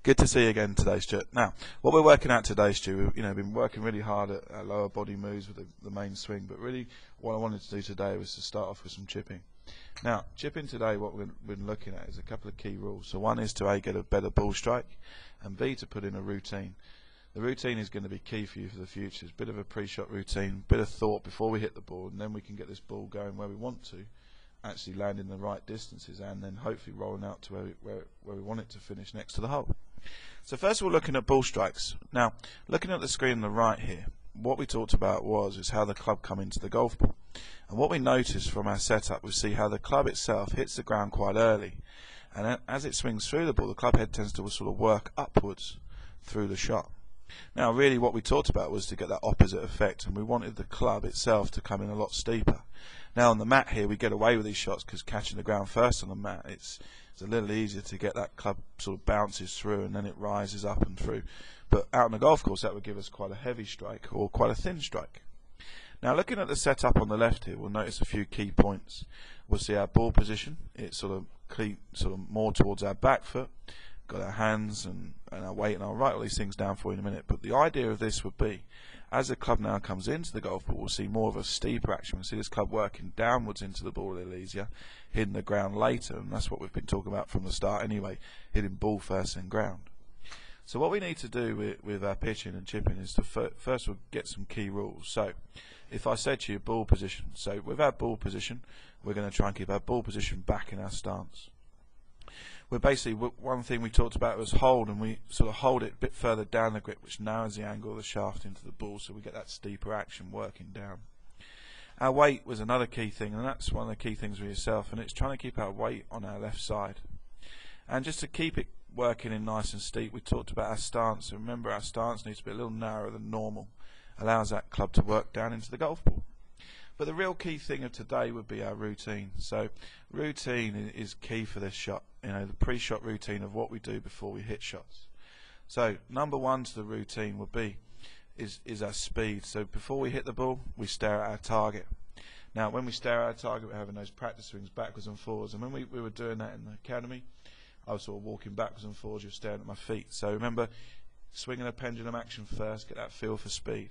Good to see you again today, Stuart. Now, what we're working at today, Stu, we've been working really hard at our lower body moves with the main swing, but really what I wanted to do today was to start off with some chipping. Now, chipping today, what we've been looking at is a couple of key rules. So one is to A, get a better ball strike, and B, to put in a routine. The routine is going to be key for you for the future. It's a bit of a pre-shot routine, bit of thought before we hit the ball, and then we can get this ball going where we want to, actually landing the right distances, and then hopefully rolling out to where we want it to finish next to the hole. So first of all, looking at ball strikes. Now, looking at the screen on the right here, what we talked about is how the club come into the golf ball. And what we noticed from our setup, we see how the club itself hits the ground quite early. And as it swings through the ball, the club head tends to sort of work upwards through the shot. Now, really what we talked about was to get that opposite effect, and we wanted the club itself to come in a lot steeper. Now, on the mat here, we get away with these shots because catching the ground first on the mat, it's a little easier to get that club sort of bounces through and then it rises up and through. But out on the golf course, that would give us quite a heavy strike or quite a thin strike. Now, looking at the setup on the left here, we'll notice a few key points. We'll see our ball position. It's sort of more towards our back foot. Got our hands and our weight, and I'll write all these things down for you in a minute. But the idea of this would be, as the club now comes into the golf ball, we'll see more of a steeper action. We'll see this club working downwards into the ball a little easier, hitting the ground later, and that's what we've been talking about from the start anyway, hitting ball first and ground. So what we need to do with our pitching and chipping is to first we'll get some key rules. So if I said to you ball position, so with our ball position, we're going to try and keep our ball position back in our stance. We're basically, one thing we talked about was hold, and we sort of hold it a bit further down the grip, which narrows the angle of the shaft into the ball, so we get that steeper action working down. Our weight was another key thing, and that's one of the key things for yourself, and it's trying to keep our weight on our left side. And just to keep it working in nice and steep, we talked about our stance. So remember, our stance needs to be a little narrower than normal, allows that club to work down into the golf ball. But the real key thing of today would be our routine. So routine is key for this shot. The pre-shot routine of what we do before we hit shots. So number one to the routine would be is our speed. So before we hit the ball, we stare at our target. Now, when we stare at our target, we're having those practice swings backwards and forwards. And when we were doing that in the academy, I was sort of walking backwards and forwards, just staring at my feet. So remember, swinging a pendulum action first, get that feel for speed.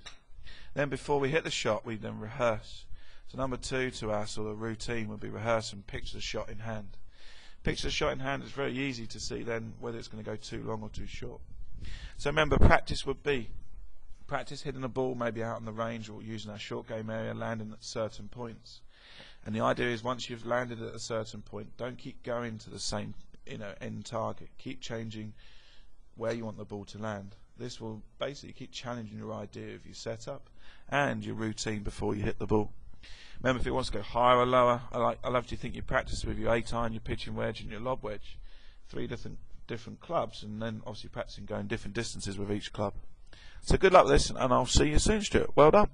Then before we hit the shot, we then rehearse. So number two to our sort of routine would be rehearse and picture the shot in hand. Picture the shot in hand. It's very easy to see then whether it's going to go too long or too short. So remember, practice would be practice hitting a ball maybe out on the range or using our short game area, landing at certain points. And the idea is once you've landed at a certain point, don't keep going to the same end target. Keep changing where you want the ball to land. This will basically keep challenging your idea of your setup and your routine before you hit the ball. Remember, if it wants to go higher or lower, I love to think you practice with your 8-iron, your pitching wedge and your lob wedge, 3 different clubs, and then obviously practicing going different distances with each club. So good luck with this, and I'll see you soon, Stuart. Well done.